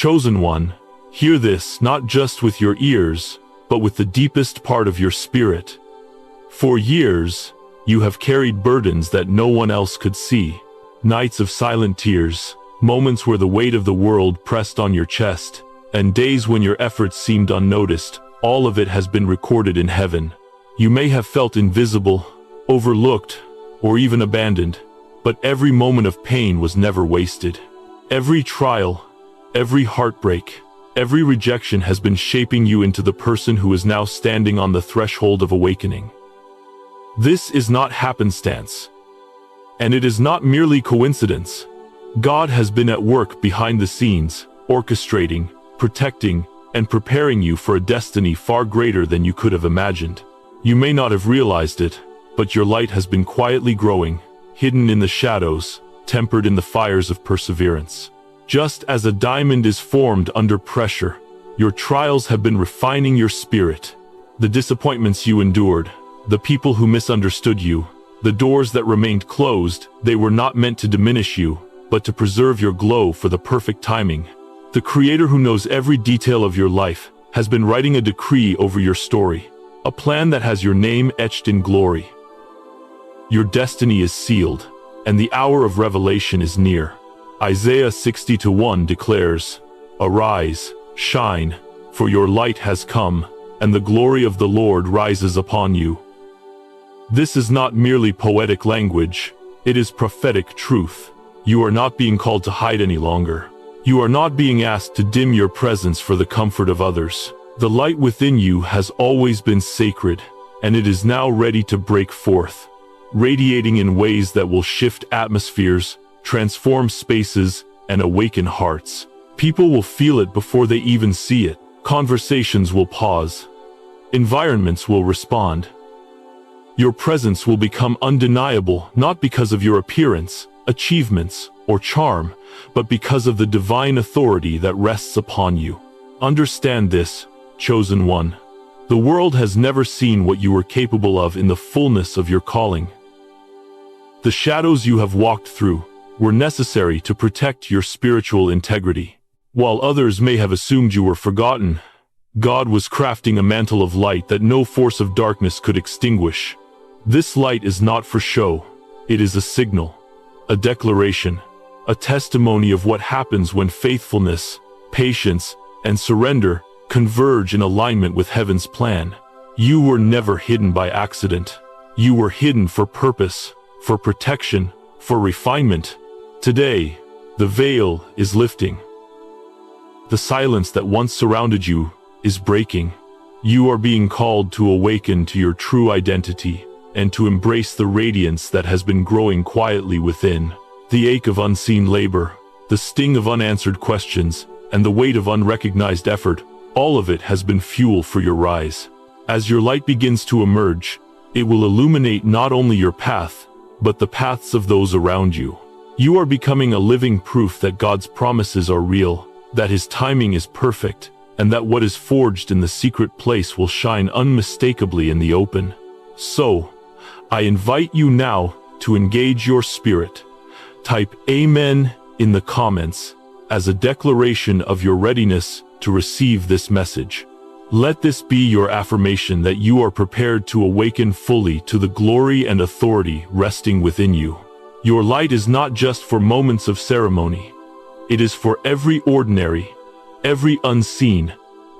Chosen one, hear this not just with your ears, but with the deepest part of your spirit. For years, you have carried burdens that no one else could see. Nights of silent tears, moments where the weight of the world pressed on your chest, and days when your efforts seemed unnoticed. All of it has been recorded in heaven. You may have felt invisible, overlooked, or even abandoned, but every moment of pain was never wasted. Every trial, every heartbreak, every rejection has been shaping you into the person who is now standing on the threshold of awakening. This is not happenstance, and it is not merely coincidence. God has been at work behind the scenes, orchestrating, protecting, and preparing you for a destiny far greater than you could have imagined. You may not have realized it, but your light has been quietly growing, hidden in the shadows, tempered in the fires of perseverance. Just as a diamond is formed under pressure, your trials have been refining your spirit. The disappointments you endured, the people who misunderstood you, the doors that remained closed, they were not meant to diminish you, but to preserve your glow for the perfect timing. The Creator who knows every detail of your life has been writing a decree over your story, a plan that has your name etched in glory. Your destiny is sealed, and the hour of revelation is near. Isaiah 60:1 declares, "Arise, shine, for your light has come, and the glory of the Lord rises upon you." This is not merely poetic language, it is prophetic truth. You are not being called to hide any longer. You are not being asked to dim your presence for the comfort of others. The light within you has always been sacred, and it is now ready to break forth, radiating in ways that will shift atmospheres, transform spaces, and awaken hearts. People will feel it before they even see it. Conversations will pause. Environments will respond. Your presence will become undeniable, not because of your appearance, achievements, or charm, but because of the divine authority that rests upon you. Understand this, chosen one. The world has never seen what you were capable of in the fullness of your calling. The shadows you have walked through were necessary to protect your spiritual integrity. While others may have assumed you were forgotten, God was crafting a mantle of light that no force of darkness could extinguish. This light is not for show. It is a signal, a declaration, a testimony of what happens when faithfulness, patience, and surrender converge in alignment with heaven's plan. You were never hidden by accident. You were hidden for purpose, for protection, for refinement. Today, the veil is lifting. The silence that once surrounded you is breaking. You are being called to awaken to your true identity and to embrace the radiance that has been growing quietly within. The ache of unseen labor, the sting of unanswered questions, and the weight of unrecognized effort, all of it has been fuel for your rise. As your light begins to emerge, it will illuminate not only your path, but the paths of those around you. You are becoming a living proof that God's promises are real, that His timing is perfect, and that what is forged in the secret place will shine unmistakably in the open. So, I invite you now to engage your spirit. Type Amen in the comments as a declaration of your readiness to receive this message. Let this be your affirmation that you are prepared to awaken fully to the glory and authority resting within you. Your light is not just for moments of ceremony. It is for every ordinary, every unseen,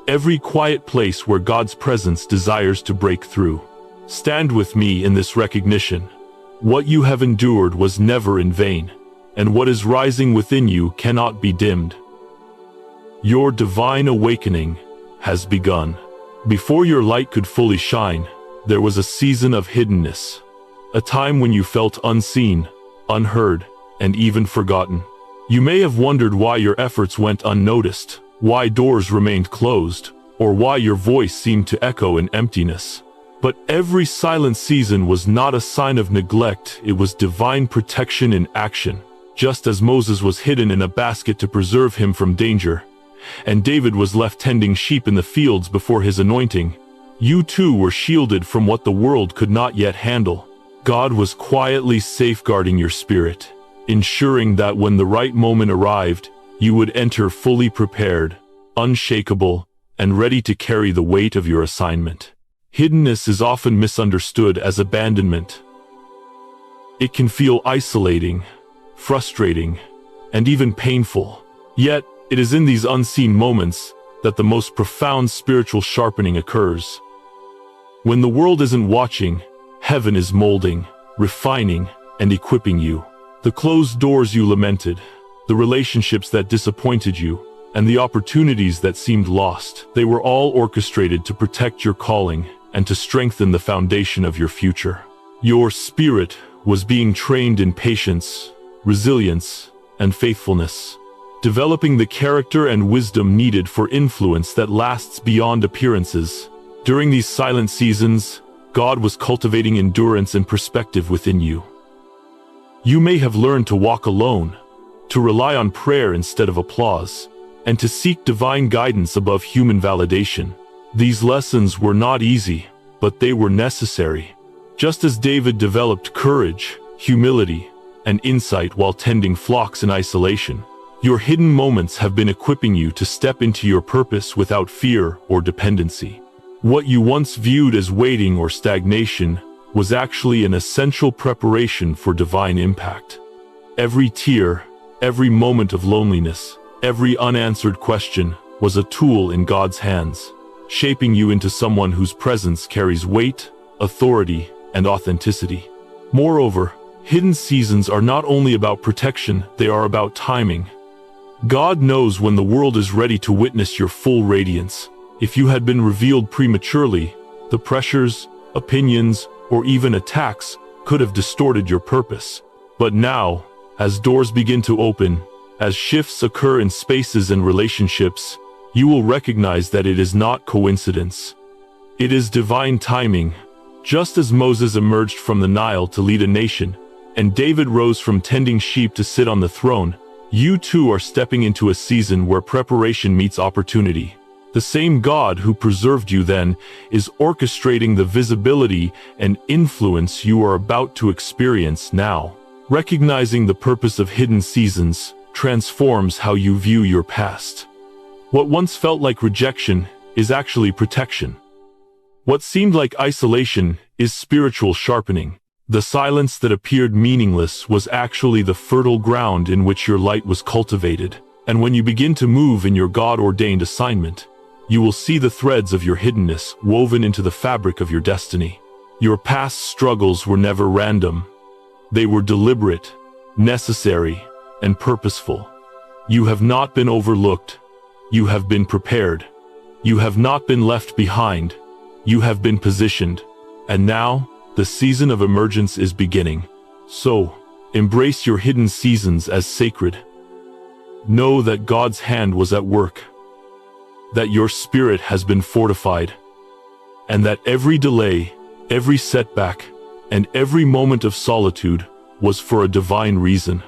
every quiet place where God's presence desires to break through. Stand with me in this recognition. What you have endured was never in vain, and what is rising within you cannot be dimmed. Your divine awakening has begun. Before your light could fully shine, there was a season of hiddenness, a time when you felt unseen, unheard, and even forgotten. You may have wondered why your efforts went unnoticed, why doors remained closed, or why your voice seemed to echo in emptiness. But every silent season was not a sign of neglect, it was divine protection in action. Just as Moses was hidden in a basket to preserve him from danger, and David was left tending sheep in the fields before his anointing, you too were shielded from what the world could not yet handle. God was quietly safeguarding your spirit, ensuring that when the right moment arrived, You would enter fully prepared, unshakable, and ready to carry the weight of your assignment. Hiddenness is often misunderstood as abandonment. It can feel isolating, frustrating, and even painful. Yet, it is in these unseen moments that the most profound spiritual sharpening occurs. When the world isn't watching, heaven is molding, refining, and equipping you. The closed doors you lamented, the relationships that disappointed you, and the opportunities that seemed lost, they were all orchestrated to protect your calling and to strengthen the foundation of your future. Your spirit was being trained in patience, resilience, and faithfulness, developing the character and wisdom needed for influence that lasts beyond appearances. During these silent seasons, God was cultivating endurance and perspective within you. You may have learned to walk alone, to rely on prayer instead of applause, and to seek divine guidance above human validation. These lessons were not easy, but they were necessary. Just as David developed courage, humility, and insight while tending flocks in isolation, your hidden moments have been equipping you to step into your purpose without fear or dependency. What you once viewed as waiting or stagnation was actually an essential preparation for divine impact. Every tear, every moment of loneliness, every unanswered question was a tool in God's hands, shaping you into someone whose presence carries weight, authority, and authenticity. Moreover, hidden seasons are not only about protection, they are about timing. God knows when the world is ready to witness your full radiance. If you had been revealed prematurely, the pressures, opinions, or even attacks could have distorted your purpose. But now, as doors begin to open, as shifts occur in spaces and relationships, you will recognize that it is not coincidence. It is divine timing. Just as Moses emerged from the Nile to lead a nation, and David rose from tending sheep to sit on the throne, you too are stepping into a season where preparation meets opportunity. The same God who preserved you then is orchestrating the visibility and influence you are about to experience now. Recognizing the purpose of hidden seasons transforms how you view your past. What once felt like rejection is actually protection. What seemed like isolation is spiritual sharpening. The silence that appeared meaningless was actually the fertile ground in which your light was cultivated. And when you begin to move in your God-ordained assignment, you will see the threads of your hiddenness woven into the fabric of your destiny. Your past struggles were never random. They were deliberate, necessary, and purposeful. You have not been overlooked. You have been prepared. You have not been left behind. You have been positioned. And now, the season of emergence is beginning. So, embrace your hidden seasons as sacred. Know that God's hand was at work, that your spirit has been fortified, and that every delay, every setback, and every moment of solitude was for a divine reason.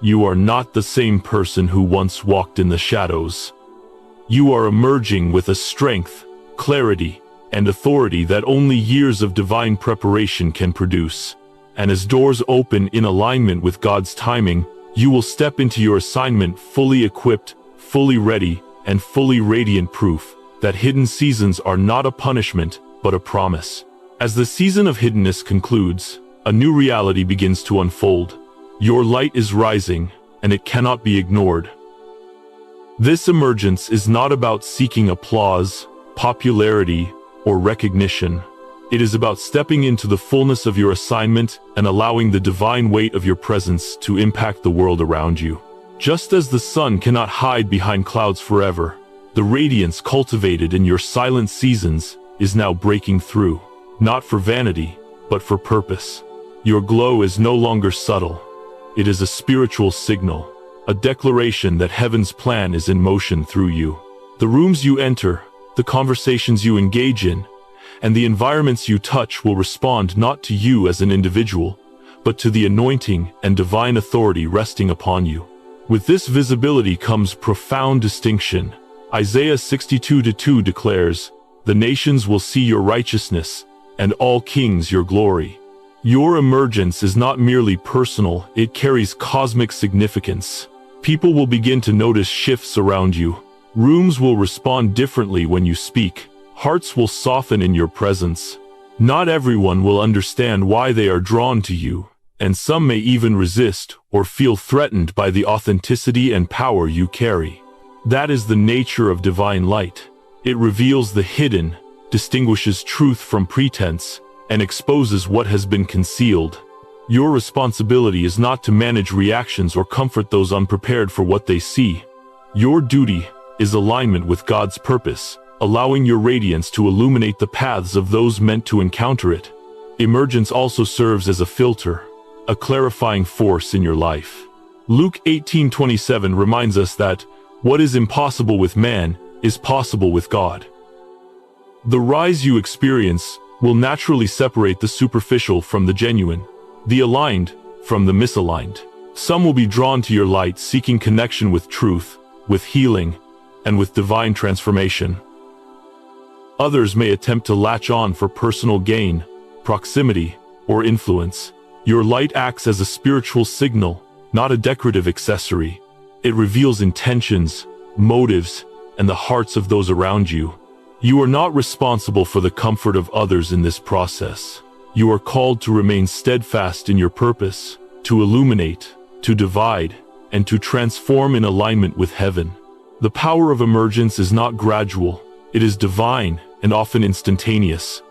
You are not the same person who once walked in the shadows. You are emerging with a strength, clarity, and authority that only years of divine preparation can produce. And as doors open in alignment with God's timing, you will step into your assignment fully equipped, fully ready, and fully radiant, proof that hidden seasons are not a punishment, but a promise. As the season of hiddenness concludes, a new reality begins to unfold. Your light is rising, and it cannot be ignored. This emergence is not about seeking applause, popularity, or recognition. It is about stepping into the fullness of your assignment and allowing the divine weight of your presence to impact the world around you. Just as the sun cannot hide behind clouds forever, the radiance cultivated in your silent seasons is now breaking through, not for vanity, but for purpose. Your glow is no longer subtle. It is a spiritual signal, a declaration that heaven's plan is in motion through you. The rooms you enter, the conversations you engage in, and the environments you touch will respond not to you as an individual, but to the anointing and divine authority resting upon you. With this visibility comes profound distinction. Isaiah 62:2 declares, "The nations will see your righteousness, and all kings your glory." Your emergence is not merely personal, it carries cosmic significance. People will begin to notice shifts around you. Rooms will respond differently when you speak. Hearts will soften in your presence. Not everyone will understand why they are drawn to you, and some may even resist or feel threatened by the authenticity and power you carry. That is the nature of divine light. It reveals the hidden, distinguishes truth from pretense, and exposes what has been concealed. Your responsibility is not to manage reactions or comfort those unprepared for what they see. Your duty is alignment with God's purpose, allowing your radiance to illuminate the paths of those meant to encounter it. Emergence also serves as a filter, a clarifying force in your life. Luke 18:27 reminds us that what is impossible with man is possible with God. The rise you experience will naturally separate the superficial from the genuine, the aligned from the misaligned. Some will be drawn to your light, seeking connection with truth, with healing, and with divine transformation. Others may attempt to latch on for personal gain, proximity, or influence. Your light acts as a spiritual signal, not a decorative accessory. It reveals intentions, motives, and the hearts of those around you. You are not responsible for the comfort of others in this process. You are called to remain steadfast in your purpose, to illuminate, to divide, and to transform in alignment with heaven. The power of emergence is not gradual, it is divine and often instantaneous.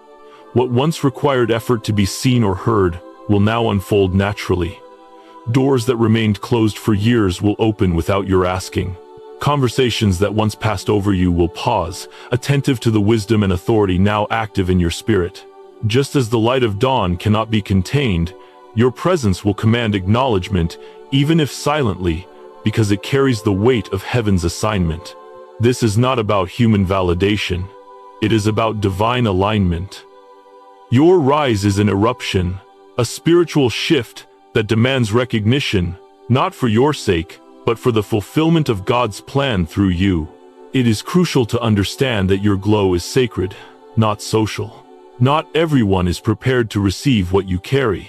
What once required effort to be seen or heard will now unfold naturally. Doors that remained closed for years will open without your asking. Conversations that once passed over you will pause, attentive to the wisdom and authority now active in your spirit. Just as the light of dawn cannot be contained, your presence will command acknowledgement, even if silently, because it carries the weight of heaven's assignment. This is not about human validation. It is about divine alignment. Your rise is an eruption, a spiritual shift that demands recognition, not for your sake, but for the fulfillment of God's plan through you. It is crucial to understand that your glow is sacred, not social. Not everyone is prepared to receive what you carry.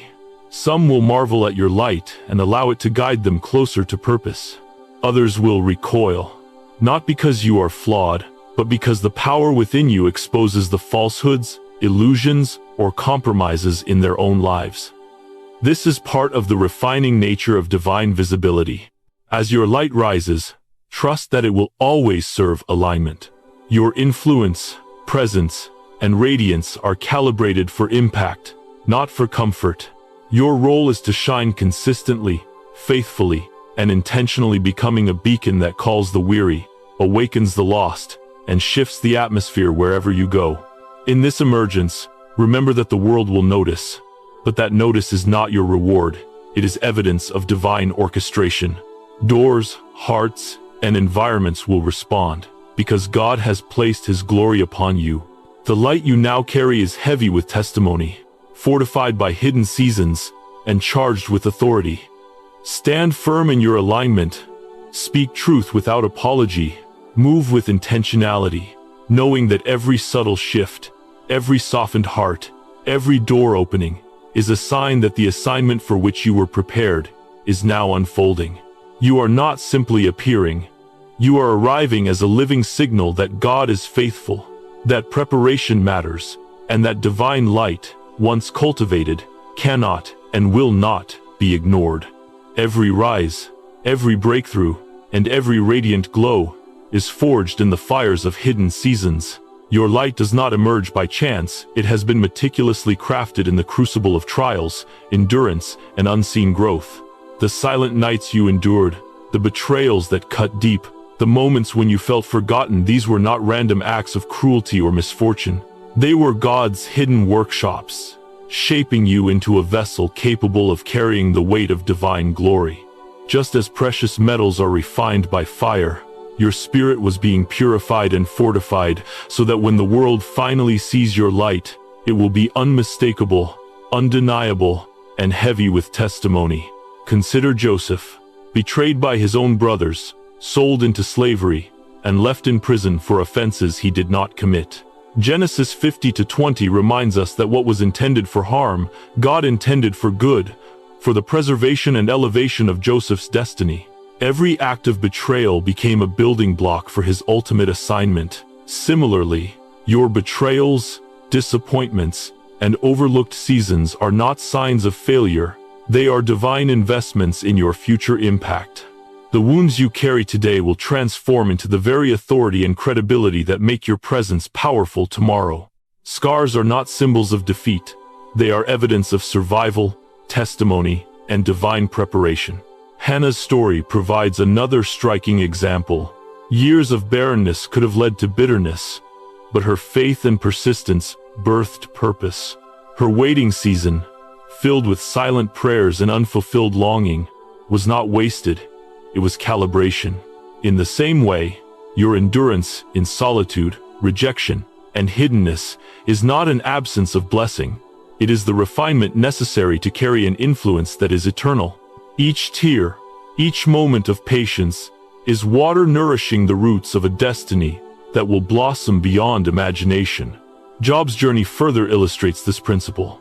Some will marvel at your light and allow it to guide them closer to purpose. Others will recoil, not because you are flawed, but because the power within you exposes the falsehoods, illusions, or compromises in their own lives. This is part of the refining nature of divine visibility. As your light rises, trust that it will always serve alignment. Your influence, presence, and radiance are calibrated for impact, not for comfort. Your role is to shine consistently, faithfully, and intentionally, becoming a beacon that calls the weary, awakens the lost, and shifts the atmosphere wherever you go. In this emergence, remember that the world will notice, but that notice is not your reward. It is evidence of divine orchestration. Doors, hearts, and environments will respond, because God has placed His glory upon you. The light you now carry is heavy with testimony, fortified by hidden seasons, and charged with authority. Stand firm in your alignment. Speak truth without apology. Move with intentionality, knowing that every subtle shift, every softened heart, every door opening, is a sign that the assignment for which you were prepared is now unfolding. You are not simply appearing. You are arriving as a living signal that God is faithful, that preparation matters, and that divine light, once cultivated, cannot and will not be ignored. Every rise, every breakthrough, and every radiant glow is forged in the fires of hidden seasons. Your light does not emerge by chance. It has been meticulously crafted in the crucible of trials, endurance, and unseen growth. The silent nights you endured, the betrayals that cut deep, the moments when you felt forgotten, these were not random acts of cruelty or misfortune. They were God's hidden workshops, shaping you into a vessel capable of carrying the weight of divine glory. Just as precious metals are refined by fire, your spirit was being purified and fortified so that when the world finally sees your light, it will be unmistakable, undeniable, and heavy with testimony. Consider Joseph, betrayed by his own brothers, sold into slavery, and left in prison for offenses he did not commit. Genesis 50-20 reminds us that what was intended for harm, God intended for good, for the preservation and elevation of Joseph's destiny. Every act of betrayal became a building block for his ultimate assignment. Similarly, your betrayals, disappointments, and overlooked seasons are not signs of failure. They are divine investments in your future impact. The wounds you carry today will transform into the very authority and credibility that make your presence powerful tomorrow. Scars are not symbols of defeat. They are evidence of survival, testimony, and divine preparation. Hannah's story provides another striking example. Years of barrenness could have led to bitterness, but her faith and persistence birthed purpose. Her waiting season, filled with silent prayers and unfulfilled longing, was not wasted. It was calibration. In the same way, your endurance in solitude, rejection, and hiddenness is not an absence of blessing. It is the refinement necessary to carry an influence that is eternal. Each tear, each moment of patience, is water nourishing the roots of a destiny that will blossom beyond imagination. Job's journey further illustrates this principle.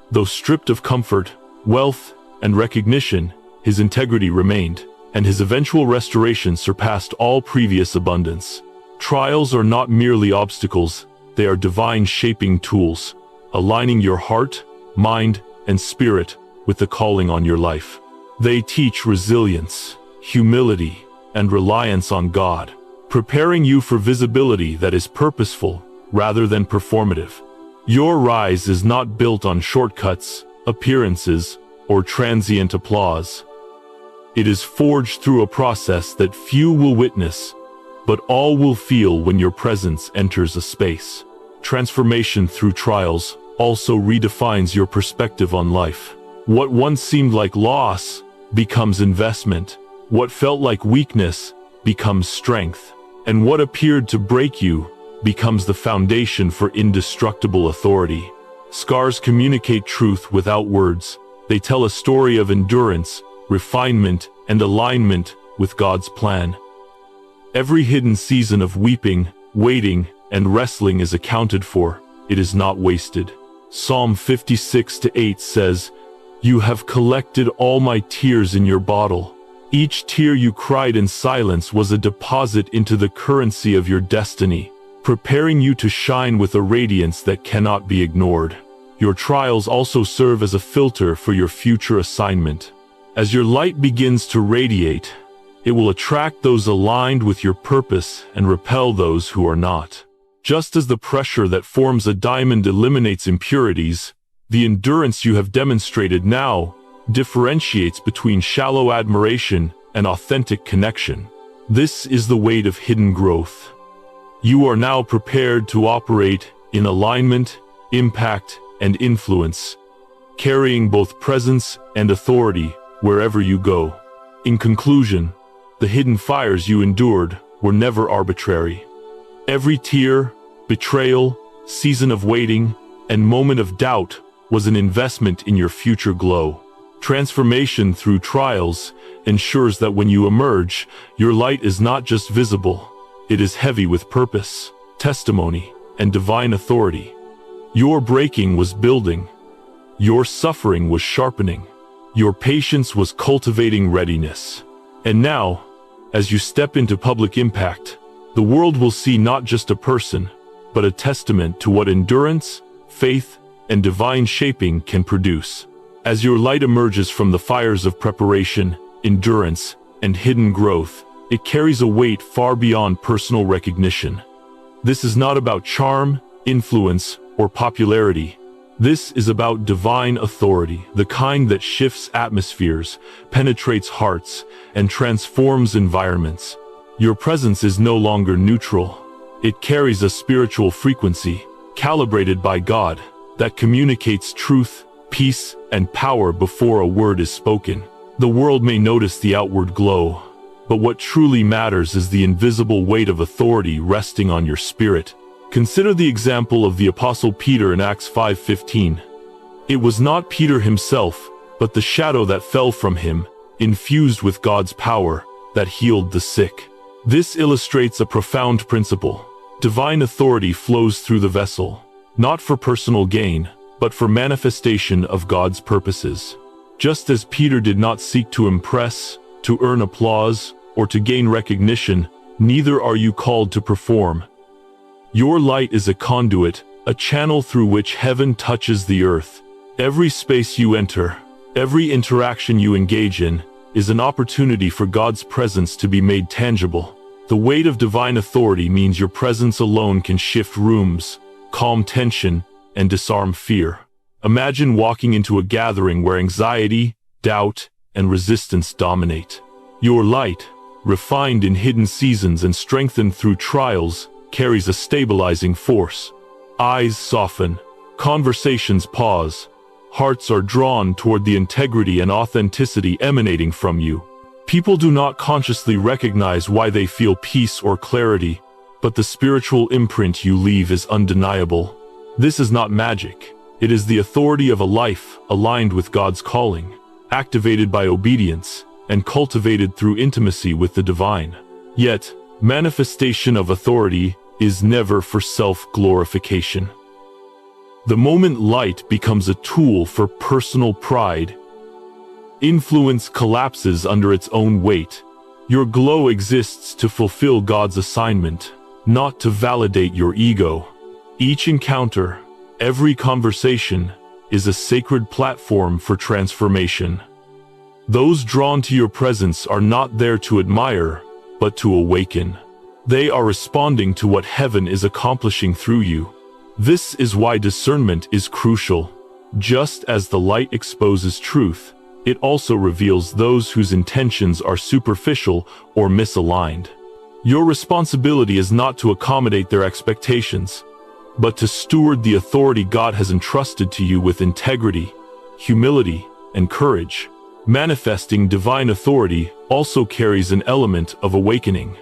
Though stripped of comfort, wealth, and recognition, his integrity remained, and his eventual restoration surpassed all previous abundance. Trials are not merely obstacles, they are divine shaping tools, aligning your heart, mind, and spirit with the calling on your life. They teach resilience, humility, and reliance on God, preparing you for visibility that is purposeful rather than performative. Your rise is not built on shortcuts, appearances, or transient applause. It is forged through a process that few will witness, but all will feel when your presence enters a space. Transformation through trials also redefines your perspective on life. What once seemed like loss becomes investment. What felt like weakness becomes strength. And what appeared to break you becomes the foundation for indestructible authority. Scars communicate truth without words. They tell a story of endurance, refinement, and alignment with God's plan. Every hidden season of weeping, waiting, and wrestling is accounted for. It is not wasted. Psalm 56:8 says, "You have collected all my tears in your bottle." Each tear you cried in silence was a deposit into the currency of your destiny, preparing you to shine with a radiance that cannot be ignored. Your trials also serve as a filter for your future assignment. As your light begins to radiate, it will attract those aligned with your purpose and repel those who are not. Just as the pressure that forms a diamond eliminates impurities, the endurance you have demonstrated now differentiates between shallow admiration and authentic connection. This is the weight of hidden growth. You are now prepared to operate in alignment, impact, and influence, carrying both presence and authority wherever you go. In conclusion, the hidden fires you endured were never arbitrary. Every tear, betrayal, season of waiting, and moment of doubt was an investment in your future glow. Transformation through trials ensures that when you emerge, your light is not just visible, it is heavy with purpose, testimony, and divine authority. Your breaking was building. Your suffering was sharpening. Your patience was cultivating readiness. And now, as you step into public impact, the world will see not just a person, but a testament to what endurance, faith, and divine shaping can produce. As your light emerges from the fires of preparation, endurance, and hidden growth, it carries a weight far beyond personal recognition. This is not about charm, influence, or popularity. This is about divine authority, the kind that shifts atmospheres, penetrates hearts, and transforms environments. Your presence is no longer neutral. It carries a spiritual frequency, calibrated by God, that communicates truth, peace, and power before a word is spoken. The world may notice the outward glow, but what truly matters is the invisible weight of authority resting on your spirit. Consider the example of the Apostle Peter in Acts 5:15. It was not Peter himself, but the shadow that fell from him, infused with God's power, that healed the sick. This illustrates a profound principle. Divine authority flows through the vessel, not for personal gain, but for manifestation of God's purposes. Just as Peter did not seek to impress, to earn applause, or to gain recognition. Neither are you called to perform. Your light is a conduit, a channel through which heaven touches the earth. Every space you enter, every interaction you engage in, is an opportunity for God's presence to be made tangible. The weight of divine authority means your presence alone can shift rooms, calm tension, and disarm fear. Imagine walking into a gathering where anxiety, doubt, and resistance dominate. Your light, refined in hidden seasons and strengthened through trials, carries a stabilizing force. Eyes soften, conversations pause, hearts are drawn toward the integrity and authenticity emanating from you. People do not consciously recognize why they feel peace or clarity, but the spiritual imprint you leave is undeniable. This is not magic. It is the authority of a life aligned with God's calling, activated by obedience, and cultivated through intimacy with the divine. Yet, manifestation of authority is never for self-glorification. The moment light becomes a tool for personal pride, influence collapses under its own weight. Your glow exists to fulfill God's assignment, not to validate your ego. Each encounter, every conversation, is a sacred platform for transformation. Those drawn to your presence are not there to admire, but to awaken. They are responding to what heaven is accomplishing through you. This is why discernment is crucial. Just as the light exposes truth, it also reveals those whose intentions are superficial or misaligned. Your responsibility is not to accommodate their expectations, but to steward the authority God has entrusted to you with integrity, humility, and courage. Manifesting divine authority also carries an element of awakening.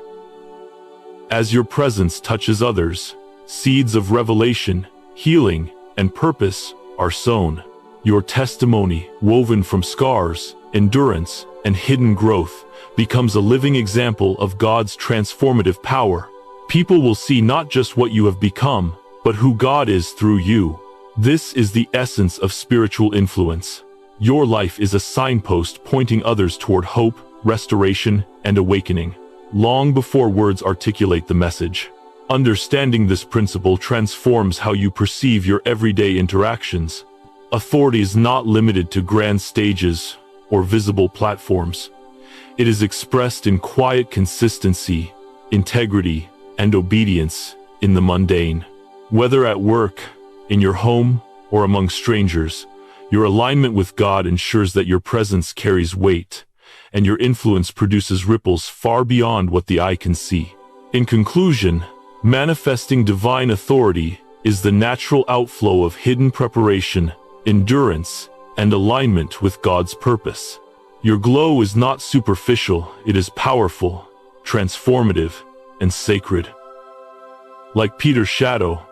As your presence touches others, seeds of revelation, healing, and purpose are sown. Your testimony, woven from scars, endurance, and hidden growth, becomes a living example of God's transformative power. People will see not just what you have become, but who God is through you. This is the essence of spiritual influence. Your life is a signpost pointing others toward hope, restoration, and awakening, long before words articulate the message. Understanding this principle transforms how you perceive your everyday interactions. Authority is not limited to grand stages or visible platforms. It is expressed in quiet consistency, integrity, and obedience in the mundane. Whether at work, in your home, or among strangers, your alignment with God ensures that your presence carries weight, and your influence produces ripples far beyond what the eye can see. In conclusion, manifesting divine authority is the natural outflow of hidden preparation, endurance, and alignment with God's purpose. Your glow is not superficial, it is powerful, transformative, and sacred. Like Peter's shadow,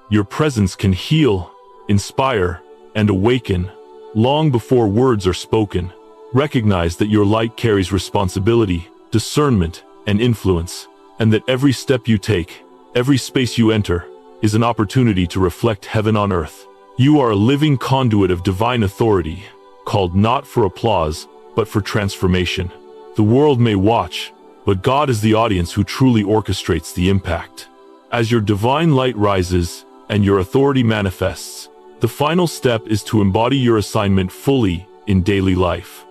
your presence can heal, inspire, and awaken long before words are spoken. Recognize that your light carries responsibility, discernment, and influence, and that every step you take, every space you enter, is an opportunity to reflect heaven on earth. You are a living conduit of divine authority, called not for applause, but for transformation. The world may watch, but God is the audience who truly orchestrates the impact. As your divine light rises and your authority manifests, the final step is to embody your assignment fully in daily life.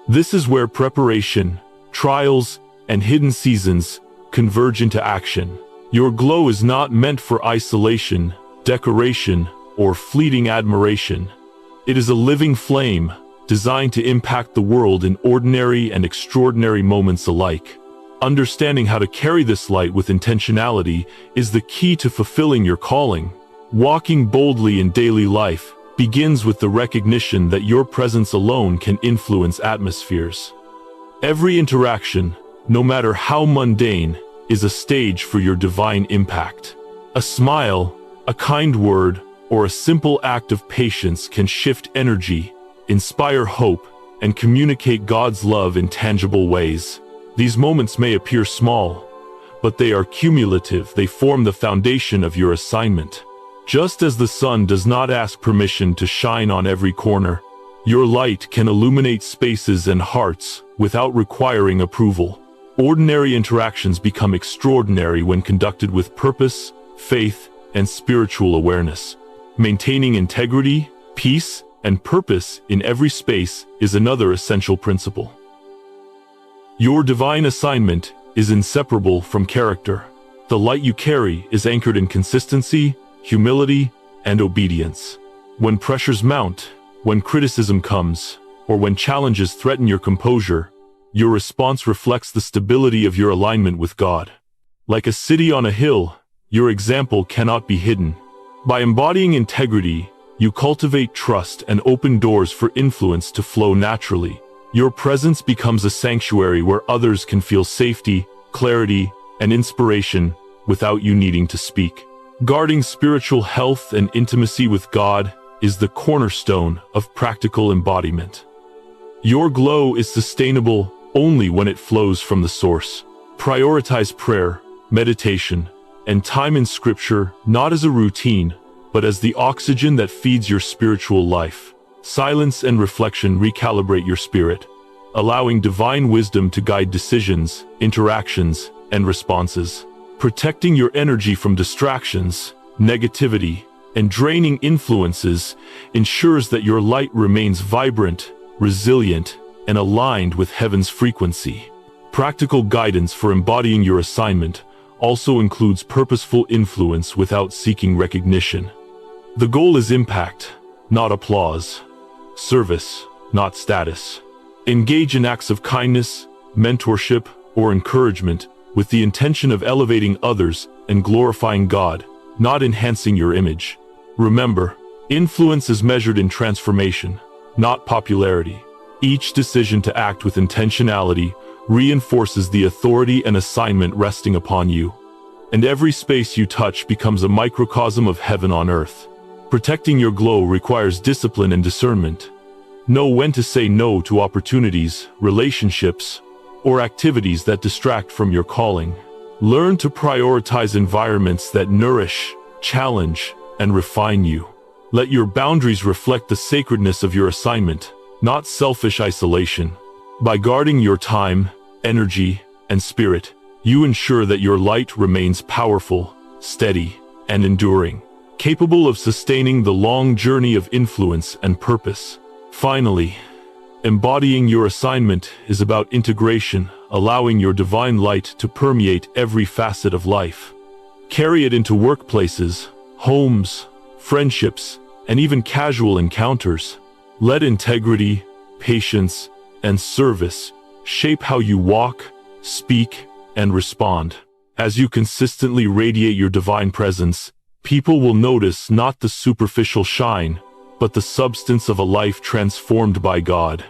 This is where preparation, trials, and hidden seasons converge into action. Your glow is not meant for isolation, decoration, or fleeting admiration. It is a living flame, designed to impact the world in ordinary and extraordinary moments alike. Understanding how to carry this light with intentionality is the key to fulfilling your calling. Walking boldly in daily life begins with the recognition that your presence alone can influence atmospheres. Every interaction, no matter how mundane, is a stage for your divine impact. A smile, a kind word, or a simple act of patience can shift energy, inspire hope, and communicate God's love in tangible ways. These moments may appear small, but they are cumulative. They form the foundation of your assignment. Just as the sun does not ask permission to shine on every corner, your light can illuminate spaces and hearts without requiring approval. Ordinary interactions become extraordinary when conducted with purpose, faith, and spiritual awareness. Maintaining integrity, peace, and purpose in every space is another essential principle. Your divine assignment is inseparable from character. The light you carry is anchored in consistency, humility, and obedience. When pressures mount, when criticism comes, or when challenges threaten your composure, your response reflects the stability of your alignment with God. Like a city on a hill, your example cannot be hidden. By embodying integrity, you cultivate trust and open doors for influence to flow naturally. Your presence becomes a sanctuary where others can feel safety, clarity, and inspiration without you needing to speak. Guarding spiritual health and intimacy with God is the cornerstone of practical embodiment. Your glow is sustainable only when it flows from the source. Prioritize prayer, meditation, and time in Scripture not as a routine, but as the oxygen that feeds your spiritual life. Silence and reflection recalibrate your spirit, allowing divine wisdom to guide decisions, interactions, and responses. Protecting your energy from distractions, negativity, and draining influences ensures that your light remains vibrant, resilient, and aligned with heaven's frequency. Practical guidance for embodying your assignment also includes purposeful influence without seeking recognition. The goal is impact, not applause. Service, not status. Engage in acts of kindness, mentorship, or encouragement with the intention of elevating others and glorifying God, not enhancing your image. Remember, influence is measured in transformation, not popularity. Each decision to act with intentionality reinforces the authority and assignment resting upon you, and every space you touch becomes a microcosm of heaven on earth. Protecting your glow requires discipline and discernment. Know when to say no to opportunities, relationships, or activities that distract from your calling. Learn to prioritize environments that nourish, challenge, and refine you. Let your boundaries reflect the sacredness of your assignment, not selfish isolation. By guarding your time, energy, and spirit, you ensure that your light remains powerful, steady, and enduring, capable of sustaining the long journey of influence and purpose. Finally, embodying your assignment is about integration, allowing your divine light to permeate every facet of life. Carry it into workplaces, homes, friendships, and even casual encounters. Let integrity, patience, and service shape how you walk, speak, and respond. As you consistently radiate your divine presence, people will notice not the superficial shine, but the substance of a life transformed by God.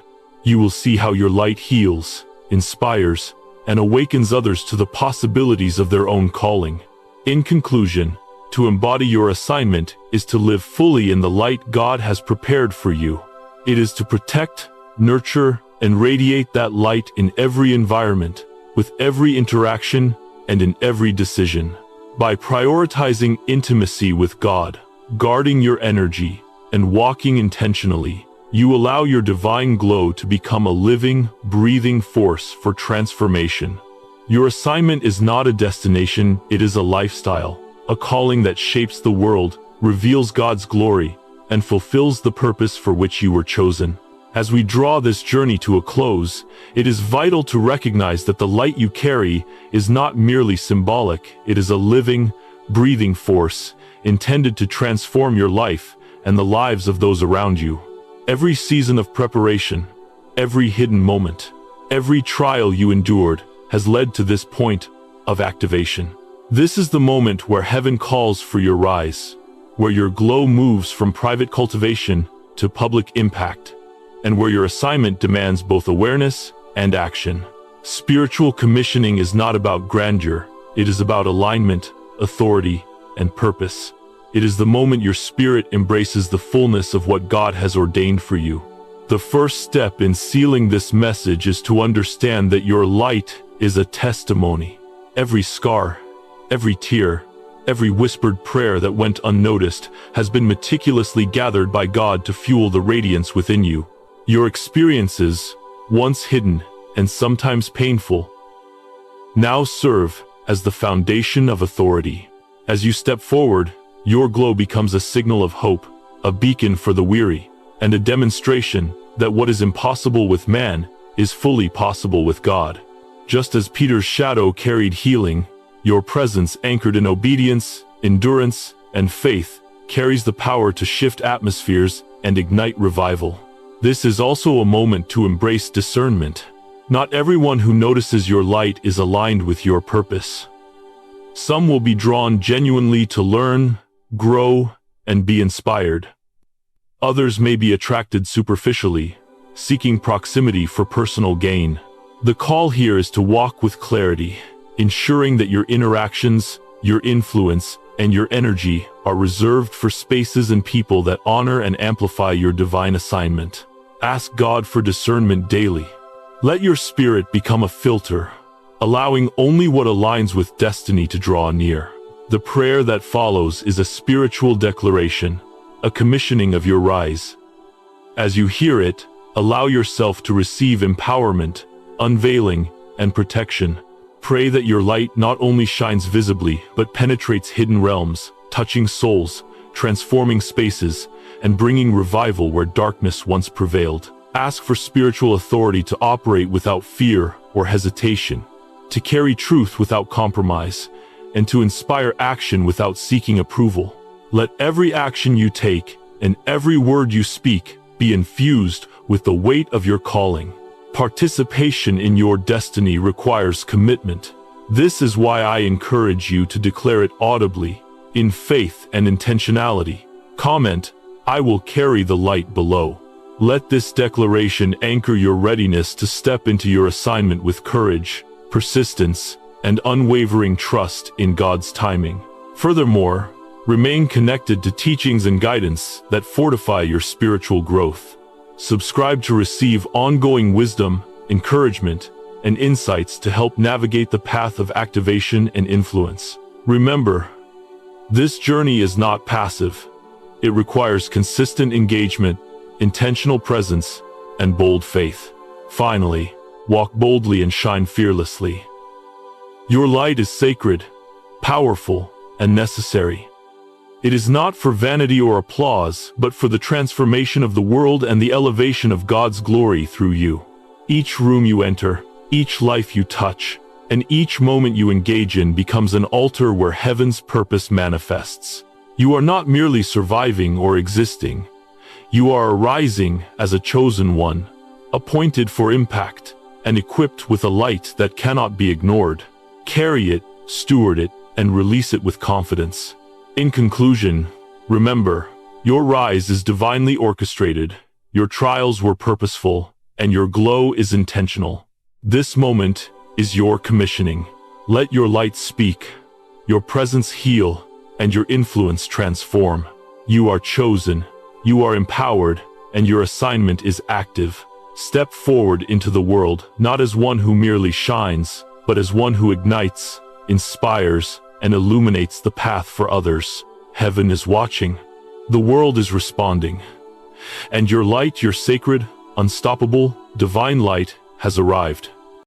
You will see how your light heals, inspires, and awakens others to the possibilities of their own calling. In conclusion, to embody your assignment is to live fully in the light God has prepared for you. It is to protect, nurture, and radiate that light in every environment, with every interaction, and in every decision. By prioritizing intimacy with God, guarding your energy, and walking intentionally, you allow your divine glow to become a living, breathing force for transformation. Your assignment is not a destination, it is a lifestyle, a calling that shapes the world, reveals God's glory, and fulfills the purpose for which you were chosen. As we draw this journey to a close, it is vital to recognize that the light you carry is not merely symbolic, it is a living, breathing force, intended to transform your life and the lives of those around you. Every season of preparation, every hidden moment, every trial you endured has led to this point of activation. This is the moment where heaven calls for your rise, where your glow moves from private cultivation to public impact, and where your assignment demands both awareness and action. Spiritual commissioning is not about grandeur, it is about alignment, authority, and purpose. It is the moment your spirit embraces the fullness of what God has ordained for you. The first step in sealing this message is to understand that your light is a testimony. Every scar, every tear, every whispered prayer that went unnoticed has been meticulously gathered by God to fuel the radiance within you. Your experiences, once hidden and sometimes painful, now serve as the foundation of authority. As you step forward, your glow becomes a signal of hope, a beacon for the weary, and a demonstration that what is impossible with man is fully possible with God. Just as Peter's shadow carried healing, your presence, anchored in obedience, endurance, and faith, carries the power to shift atmospheres and ignite revival. This is also a moment to embrace discernment. Not everyone who notices your light is aligned with your purpose. Some will be drawn genuinely to learn, grow, and be inspired. Others may be attracted superficially, seeking proximity for personal gain. The call here is to walk with clarity, ensuring that your interactions, your influence, and your energy are reserved for spaces and people that honor and amplify your divine assignment. Ask God for discernment daily. Let your spirit become a filter, allowing only what aligns with destiny to draw near. The prayer that follows is a spiritual declaration, a commissioning of your rise. As you hear it, allow yourself to receive empowerment, unveiling, and protection. Pray that your light not only shines visibly, but penetrates hidden realms, touching souls, transforming spaces, and bringing revival where darkness once prevailed. Ask for spiritual authority to operate without fear or hesitation, to carry truth without compromise, and to inspire action without seeking approval. Let every action you take and every word you speak be infused with the weight of your calling. Participation in your destiny requires commitment. This is why I encourage you to declare it audibly, in faith and intentionality. Comment, "I will carry the light below." Let this declaration anchor your readiness to step into your assignment with courage, persistence, and unwavering trust in God's timing. Furthermore, remain connected to teachings and guidance that fortify your spiritual growth. Subscribe to receive ongoing wisdom, encouragement, and insights to help navigate the path of activation and influence. Remember, this journey is not passive. It requires consistent engagement, intentional presence, and bold faith. Finally, walk boldly and shine fearlessly. Your light is sacred, powerful, and necessary. It is not for vanity or applause, but for the transformation of the world and the elevation of God's glory through you. Each room you enter, each life you touch, and each moment you engage in becomes an altar where heaven's purpose manifests. You are not merely surviving or existing. You are arising as a chosen one, appointed for impact, and equipped with a light that cannot be ignored. Carry it, steward it, and release it with confidence. In conclusion, remember, your rise is divinely orchestrated, your trials were purposeful, and your glow is intentional. This moment is your commissioning. Let your light speak, your presence heal, and your influence transform. You are chosen, you are empowered, and your assignment is active. Step forward into the world, not as one who merely shines, but as one who ignites, inspires, and illuminates the path for others. Heaven is watching. The world is responding. And your light, your sacred, unstoppable, divine light, has arrived.